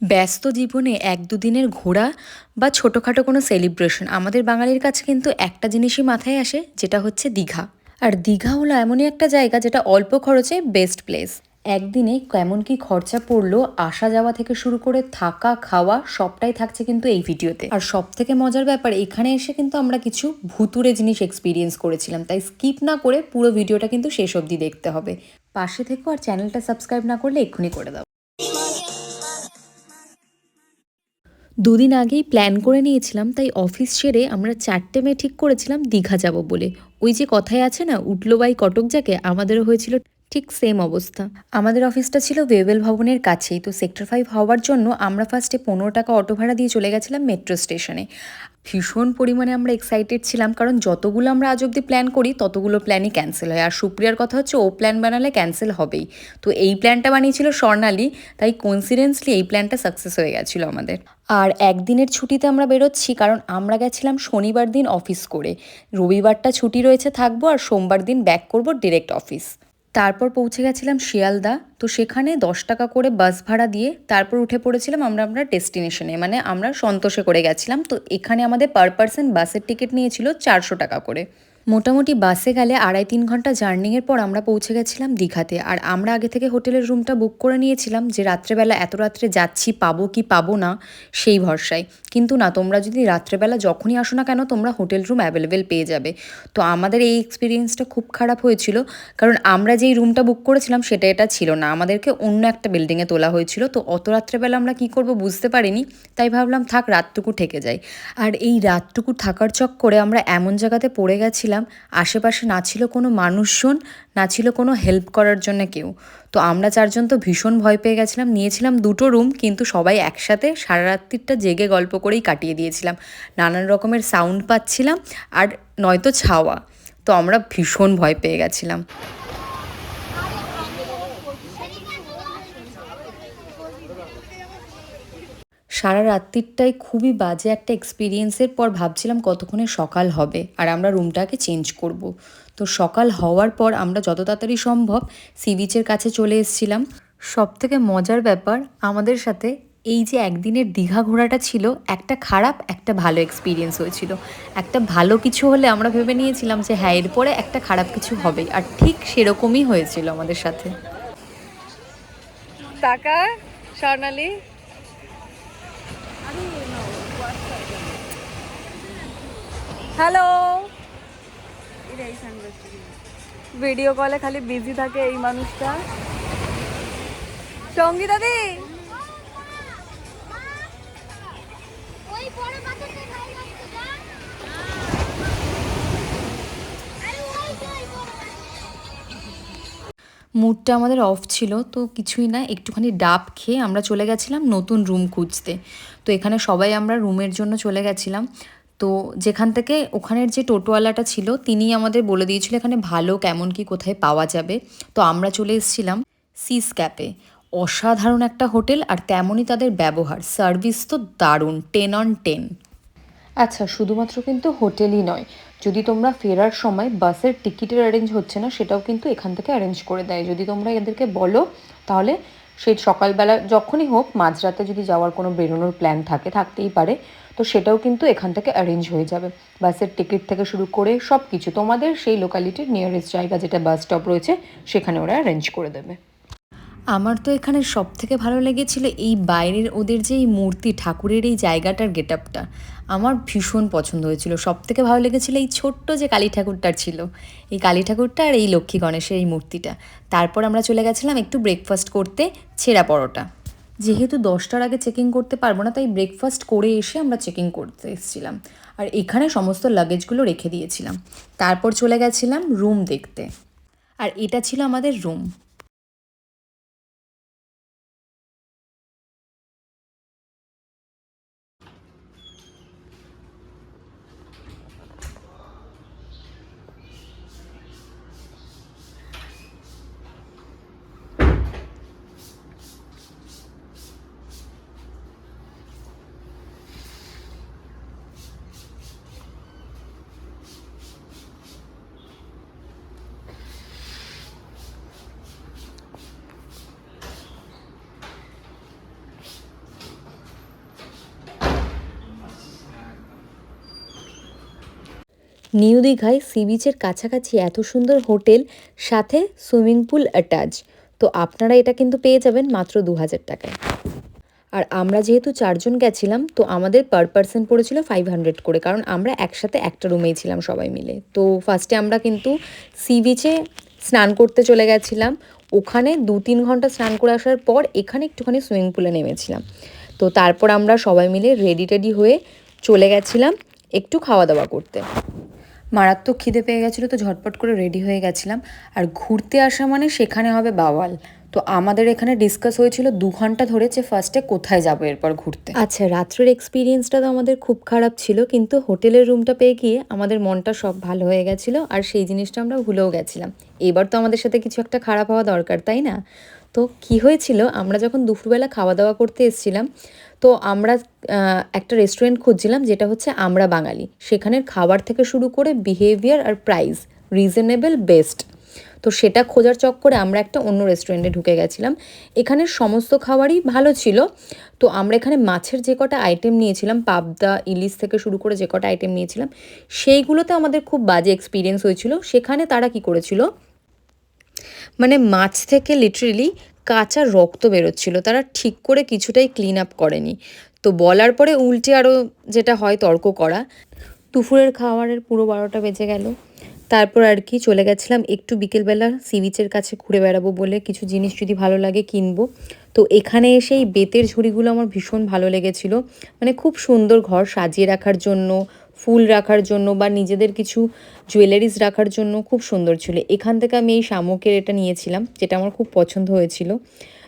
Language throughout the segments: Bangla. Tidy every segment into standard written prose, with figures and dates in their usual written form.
ব্যস্ত জীবনে এক দুদিনের ঘোরা বা ছোটোখাটো কোনো সেলিব্রেশন আমাদের বাঙালির কাছে কিন্তু একটা জিনিসই মাথায় আসে, যেটা হচ্ছে দীঘা। আর দীঘা হলো এমনই একটা জায়গা যেটা অল্প খরচে বেস্ট প্লেস। একদিনে কেমন কি খরচা পড়লো, আসা যাওয়া থেকে শুরু করে থাকা খাওয়া সবটাই থাকছে কিন্তু এই ভিডিওতে। আর সব থেকে মজার ব্যাপার, এখানে এসে কিন্তু আমরা কিছু ভুতুড়ে জিনিস এক্সপিরিয়েন্স করেছিলাম, তাই স্কিপ না করে পুরো ভিডিওটা কিন্তু শেষ অবধি দেখতে হবে। পাশে থেকো, আর চ্যানেলটা সাবস্ক্রাইব না করলে এক্ষুনি করে দাও। দুদিন আগেই প্ল্যান করে নিয়েছিলাম, তাই অফিস সেরে আমরা 4টে মেয়ে ঠিক করেছিলাম দীঘা যাব বলে। ওই যে কথায় আছে না, উঠলো বাই কটক যাকে, আমাদেরও হয়েছিল ঠিক সেম অবস্থা। আমাদের অফিসটা ছিল ওয়েবেল ভবনের কাছেই, তো সেক্টর 5 হওয়ার জন্য আমরা ফার্স্টে 15 টাকা অটো ভাড়া দিয়ে চলে গেছিলাম মেট্রো স্টেশনে। ভীষণ পরিমাণে আমরা এক্সাইটেড ছিলাম, কারণ যতগুলো আমরা আজ অব্দি প্ল্যান করি ততগুলো প্ল্যানই ক্যান্সেল হয়। আর সুপ্রিয়ার কথা হচ্ছে ও প্ল্যান বানালে ক্যান্সেল হবেই। তো এই প্ল্যানটা বানিয়েছিল স্বর্ণালী, তাই কোইন্সিডেন্সলি এই প্ল্যানটা সাকসেস হয়ে গেছিলো আমাদের। আর একদিনের ছুটিতে আমরা বেরোচ্ছি, কারণ আমরা গেছিলাম শনিবার দিন অফিস করে, রবিবারটা ছুটি রয়েছে থাকবো, আর সোমবার দিন ব্যাক করবো ডিরেক্ট অফিস। তারপর পৌঁছে গেছিলাম শিয়ালদা, তো সেখানে 10 টাকা করে বাস ভাড়া দিয়ে তারপর উঠে পড়েছিলাম আমরা ডেস্টিনেশনে, মানে আমরা সন্তোষে করে গেছিলাম। তো এখানে আমাদের পার পার্সন বাসের টিকিট নিয়েছিল 400 টাকা করে। মোটামুটি বাসে গেলে 2.5-3 ঘন্টা জার্নিংয়ের পর আমরা পৌঁছে গেছিলাম দীঘাতে। আর আমরা আগে থেকে হোটেলের রুমটা বুক করে নিয়েছিলাম, যে রাত্রেবেলা এত রাত্রে যাচ্ছি পাবো কি পাবো না সেই ভরসায়। কিন্তু না, তোমরা যদি রাত্রেবেলা যখনই আসো না কেন তোমরা হোটেল রুম অ্যাভেলেবেল পেয়ে যাবে। তো আমাদের এই এক্সপিরিয়েন্সটা খুব খারাপ হয়েছিল, কারণ আমরা যেই রুমটা বুক করেছিলাম সেটা এটা ছিল না, আমাদেরকে অন্য একটা বিল্ডিংয়ে তোলা হয়েছিল। তো অত রাত্রেবেলা আমরা কী করব বুঝতে পারিনি, তাই ভাবলাম থাক রাতটুকু থেকে যাই। আর এই রাতটুকু থাকার চক্করে আমরা এমন জায়গাতে পড়ে গেছিলাম, আশেপাশে না ছিল কোনো মানুষজন, না ছিল কোনো হেল্প করার জন্য কেউ। তো আমরা 4জন তো ভীষণ ভয় পেয়ে গেছিলাম, নিয়েছিলাম 2টো রুম, কিন্তু সবাই একসাথে সারা রাত্রিটা জেগে গল্প করেই কাটিয়ে দিয়েছিলাম। নানান রকমের সাউন্ড পাচ্ছিলাম, আর নয়তো ছাওয়া। তো আমরা ভীষণ ভয় পেয়ে গেছিলাম। সারা রাত্রিটাই খুবই বাজে একটা এক্সপিরিয়েন্সের পর ভাবছিলাম কতক্ষণে সকাল হবে আর আমরা রুমটাকে চেঞ্জ করব। তো সকাল হওয়ার পর আমরা যত তাড়াতাড়ি সম্ভব সি বিচের কাছে চলে এসেছিলাম। সবথেকে মজার ব্যাপার, আমাদের সাথে এই যে একদিনের দীঘা ঘোরাটা ছিল, একটা খারাপ একটা ভালো এক্সপিরিয়েন্স হয়েছিল। একটা ভালো কিছু হলে আমরা ভেবে নিয়েছিলাম যে হ্যাঁ এরপরে একটা খারাপ কিছু হবেই, আর ঠিক সেরকমই হয়েছিল আমাদের সাথে। টাকা স্বর্ণালী হ্যালো, ভিডিও কলে খালি বিজি থাকে এই মানুষটা। সঙ্গীতা দি, মুডটা আমাদের অফ ছিল, তো কিছুই না, একটুখানি ডাব খেয়ে আমরা চলে গেছিলাম নতুন রুম খুঁজতে। তো এখানে সবাই আমরা রুমের জন্য চলে গেছিলাম। তো যেখান থেকে ওখানের যে টোটোওয়ালাটা ছিল তিনি আমাদের বলে দিয়েছিল এখানে ভালো কেমন কি কোথায় পাওয়া যাবে। তো আমরা চলে এসেছিলাম সিস ক্যাপে। অসাধারণ একটা হোটেল, আর তেমনই তাদের ব্যবহার, সার্ভিস তো দারুণ, 10/10। আচ্ছা, শুধুমাত্র কিন্তু হোটেলই নয়, যদি তোমরা ফেরার সময় বাসের টিকিটের অ্যারেঞ্জ হচ্ছে না সেটাও কিন্তু এখান থেকে অ্যারেঞ্জ করে দেয়। যদি তোমরা এদেরকে বলো তাহলে সেই সকালবেলা যখনই হোক, মাঝরাতে যদি যাওয়ার কোনো বেরোনোর প্ল্যান থাকে, থাকতেই পারে, তো সেটাও কিন্তু এখান থেকে অ্যারেঞ্জ হয়ে যাবে। বাসের টিকিট থেকে শুরু করে সব কিছু তোমাদের সেই লোকালিটির নিয়ারেস্ট জায়গা যেটা বাস স্টপ রয়েছে সেখানে ওরা অ্যারেঞ্জ করে দেবে। আমার তো এখানে সব থেকে ভালো লেগেছিল এই বাইরের ওদের যে এই মূর্তি ঠাকুরের এই জায়গাটার গেট আপটা, আমার ভীষণ পছন্দ হয়েছিল। সব থেকে ভালো লেগেছিলো এই ছোট্ট যে কালী ঠাকুরটার ছিল, এই কালী ঠাকুরটা আর এই লক্ষ্মী গণেশের এই মূর্তিটা। তারপর আমরা চলে গেছিলাম একটু ব্রেকফাস্ট করতে ছেঁড়া পরোটা। যেহেতু 10টার আগে চেকিং করতে পারবো না, তাই ব্রেকফাস্ট করে এসে আমরা চেকিং করতে এসেছিলাম। আর এখানে সমস্ত লাগেজগুলো রেখে দিয়েছিলাম। তারপর চলে গেছিলাম রুম দেখতে, আর এটা ছিল আমাদের রুম। নিউ দীঘায় সি বিচের কাছাকাছি এত সুন্দর হোটেল, সাথে সুইমিং পুল অ্যাটাচ। তো আপনারা এটা কিন্তু পেয়ে যাবেন মাত্র 2000 টাকায়। আর আমরা যেহেতু 4 জন গেছিলাম, তো আমাদের পার পারসন পড়েছিল 500 করে, কারণ আমরা একসাথে একটা রুমেই ছিলাম সবাই মিলে। তো ফার্স্টে আমরা কিন্তু সি বিচে স্নান করতে চলে গেছিলাম, ওখানে 2-3 ঘন্টা স্নান করে আসার পর এখানে একটুখানি সুইমিং পুলে নেমেছিলাম। তো তারপর আমরা সবাই মিলে রেডি টেডি হয়ে চলে গেছিলাম একটু খাওয়া দাওয়া করতে। মারাত্মক খিদে পেয়ে গেছিলো, তো ঝটপট করে রেডি হয়ে গেছিলাম। আর ঘুরতে আসা মানে সেখানে হবে বাওয়াল। তো আমাদের এখানে ডিসকাস হয়েছিল 2 ঘন্টা ধরে যে ফার্স্টে কোথায় যাবো এরপর ঘুরতে। আচ্ছা, রাত্রের এক্সপিরিয়েন্সটা তো আমাদের খুব খারাপ ছিল, কিন্তু হোটেলের রুমটা পেয়ে গিয়ে আমাদের মনটা সব ভালো হয়ে গেছিলো, আর সেই জিনিসটা আমরা ভুলেও গেছিলাম। এবার তো আমাদের সাথে কিছু একটা খারাপ হওয়া দরকার, তাই না? তো কি হয়েছিল, আমরা যখন দুপুরবেলা খাওয়া দাওয়া করতে এসেছিলাম, তো আমরা একটা রেস্টুরেন্ট খুঁজছিলাম যেটা হচ্ছে আমরা বাঙালি। সেখানের খাবার থেকে শুরু করে বিহেভিয়ার আর প্রাইস রিজনেবল বেস্ট। তো সেটা খোঁজার চক্করে আমরা একটা অন্য রেস্টুরেন্টে ঢুকে গেছিলাম। এখানের সমস্ত খাবারই ভালো ছিল। তো আমরা এখানে মাছের যে কটা আইটেম নিয়েছিলাম, পাবদা, ইলিশ থেকে শুরু করে যে কটা আইটেম নিয়েছিলাম, সেইগুলোতে আমাদের খুব বাজে এক্সপিরিয়েন্স হয়েছিল। সেখানে তারা কি করেছিল, মানে মাছ থেকে লিটারেলি কাঁচা রক্ত বেরোচ্ছিল, তারা ঠিক করে কিছুটাই ক্লিন আপ করেনি। তো বলার পরে উল্টে আরও যেটা হয় তর্ক করা। দুপুরের খাবারের পুরো 12টা বেজে গেল। তারপর আর কি চলে গেছিলাম একটু বিকেলবেলা সি বিচের কাছে ঘুরে বেড়াবো বলে, কিছু জিনিস যদি ভালো লাগে কিনবো। তো এখানে এসে এই বেতের ঝুড়িগুলো আমার ভীষণ ভালো লেগেছিলো, মানে খুব সুন্দর ঘর সাজিয়ে রাখার জন্য, ফুল রাখার জন্য বা নিজেদের কিছু জুয়েলারিস রাখার জন্য খুব সুন্দর ছিল। এখান থেকে আমি এই শামুকের এটা নিয়েছিলাম, যেটা আমার খুব পছন্দ হয়েছিল।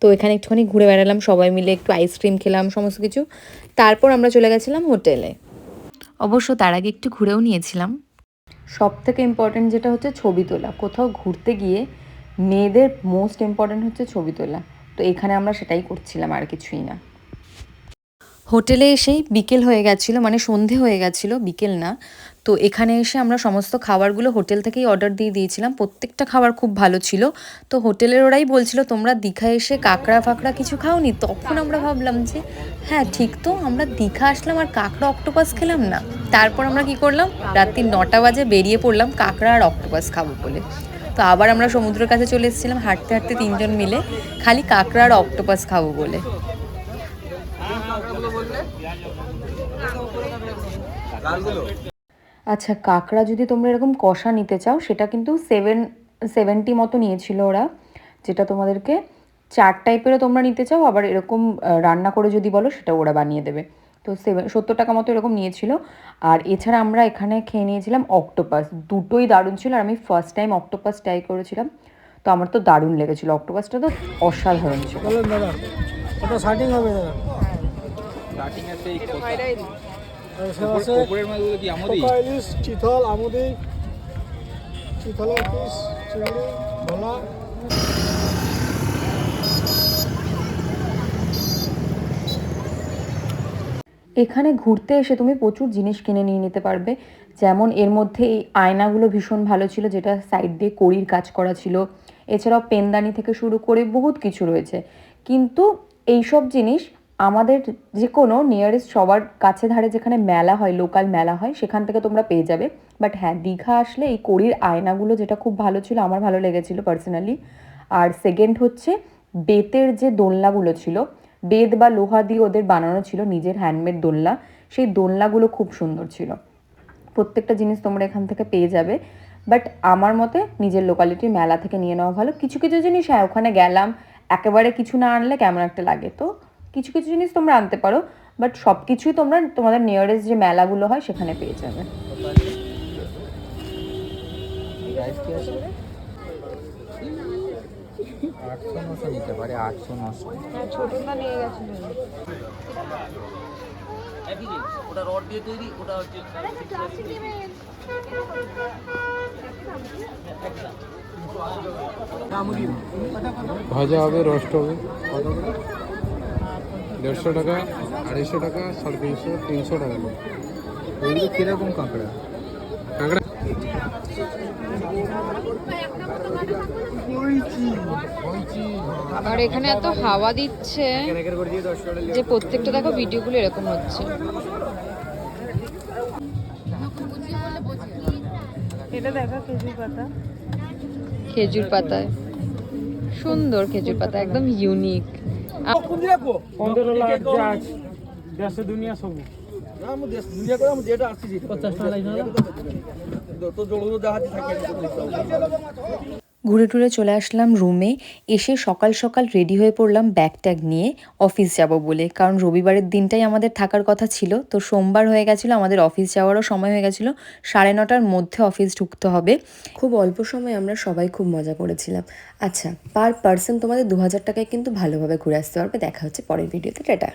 তো এখানে একটুখানি ঘুরে বেড়ালাম সবাই মিলে, একটু আইসক্রিম খেলাম, সমস্ত কিছু। তারপর আমরা চলে গেছিলাম হোটেলে। অবশ্য তার আগে একটু ঘুরেও নিয়েছিলাম। সব থেকে ইম্পর্ট্যান্ট যেটা হচ্ছে ছবি তোলা। কোথাও ঘুরতে গিয়ে মেয়েদের মোস্ট ইম্পর্ট্যান্ট হচ্ছে ছবি তোলা। তো এখানে আমরা সেটাই করছিলাম, আর কিছুই না। হোটেলে এসেই বিকেল হয়ে গেছিলো, মানে সন্ধে হয়ে গেছিলো, বিকেল না। তো এখানে এসে আমরা সমস্ত খাবারগুলো হোটেল থেকেই অর্ডার দিয়ে দিয়েছিলাম। প্রত্যেকটা খাবার খুব ভালো ছিল। তো হোটেলের ওরাই বলছিল তোমরা দীঘা এসে কাঁকড়া ফাকড়া কিছু খাওনি? তখন আমরা ভাবলাম যে হ্যাঁ ঠিক তো, আমরা দীঘা আসলাম আর কাঁকড়া অক্টোপাস খেলাম না। তারপর আমরা কি করলাম, রাত্রি 9টা বাজে বেরিয়ে পড়লাম কাঁকড়া আর অক্টোপাস খাবো বলে। তো আবার আমরা সমুদ্রের কাছে চলে এসেছিলাম হাঁটতে হাঁটতে 3 জন মিলে, খালি কাঁকড়া আর অক্টোপাস খাবো বলে। আচ্ছা, কাঁকড়া যদি তোমরা এরকম কষা নিতে চাও, সেটা কিন্তু 770 মতো নিয়েছিল ওরা, যেটা তোমাদেরকে 4 টাইপেরও তোমরা নিতে চাও, আবার এরকম রান্না করে যদি বলো সেটা ওরা বানিয়ে দেবে। তো 70 টাকা মতো এরকম নিয়েছিল। আর এছাড়া আমরা এখানে খেয়ে নিয়েছিলাম অক্টোপাস, দুটোই দারুণ ছিল। আর আমি ফার্স্ট টাইম অক্টোপাস ট্রাই করেছিলাম, তো আমার তো দারুণ লেগেছিলো। অক্টোপাসটা তো অসাধারণ ছিল। দাদা ওটা স্টার্টিং হবে দাদা, চিতল আমুদি, চিতলের পিস, চিংড়ি, ভোলা। এখানে ঘুরতে এসে তুমি প্রচুর জিনিস কিনে নিয়ে নিতে পারবে। যেমন এর মধ্যে এই আয়নাগুলো ভীষণ ভালো ছিল, যেটা সাইড দিয়ে কড়ির কাজ করা ছিল। এছাড়াও পেনদানি থেকে শুরু করে বহুত কিছু রয়েছে। কিন্তু এইসব জিনিস আমাদের যে কোনো নিয়ারেস্ট সবার কাছে ধারে যেখানে মেলা হয়, লোকাল মেলা হয়, সেখান থেকে তোমরা পেয়ে যাবে। বাট হ্যাঁ, দীঘা আসলে এই কড়ির আয়নাগুলো যেটা খুব ভালো ছিল, আমার ভালো লেগেছিলো পার্সোনালি। আর সেকেন্ড হচ্ছে বেতের যে দোলনাগুলো ছিল, বেত বা লোহা দিয়ে ওদের বানানো ছিল নিজের হ্যান্ডমেড দোলনা, সেই দোলনাগুলো খুব সুন্দর ছিল। প্রত্যেকটা জিনিস তোমরা এখান থেকে পেয়ে যাবে। বাট আমার মতে নিজের লোকালিটির মেলা থেকে নিয়ে নেওয়া ভালো। কিছু কিছু জিনিস হ্যাঁ ওখানে গেলাম, একেবারে কিছু না আনলে কেমন একটা লাগে, তো কিছু কিছু জিনিস তোমরা আনতে পারো। বাট সব কিছুই তোমরা তোমাদের নিয়ারেস্ট যে মেলাগুলো হয় সেখানে পেয়ে যাবে। নিতে পারে 800-900। ছোটটা নিয়ে গেছিল, ওটা রড দিয়ে তৈরি, ওটা হচ্ছে ভাজা হবে, রোস্ট হবে। 150 টাকা, 250 টাকা, 350, 300 টাকা। এগুলো কিরকম কাঁকড়া? কাঁকড়া আর এখানে এত হাওয়া দিচ্ছে যে প্রত্যেকটা দেখো ভিডিওগুলো এরকম হচ্ছে। এটা দেখা খেজুর পাতা। খেজুর পাতায় সুন্দর খেজুর পাতা একদম ইউনিক। দেশে দুনিয়া সব দুনিয়া করে আমি যেটা আসছি 50 টাকা লাগবে তো জলগুলো জাহাজে থাকে। ঘুরে টুরে চলে আসলাম রুমে। এসে সকাল সকাল রেডি হয়ে পড়লাম ব্যাগ ট্যাগ নিয়ে অফিস যাব বলে, কারণ রবিবারের দিনটাই আমাদের থাকার কথা ছিল। তো সোমবার হয়ে গেছিলো, আমাদের অফিস যাওয়ারও সময় হয়ে গেছিলো, 9:30টার মধ্যে অফিস ঢুকতে হবে। খুব অল্প সময় আমরা সবাই খুব মজা করেছিলাম। আচ্ছা, পার পার্সন তোমাদের 2000 টাকায় কিন্তু ভালোভাবে ঘুরে আসতে পারবে। দেখা হচ্ছে পরের ভিডিওতে। টাটা।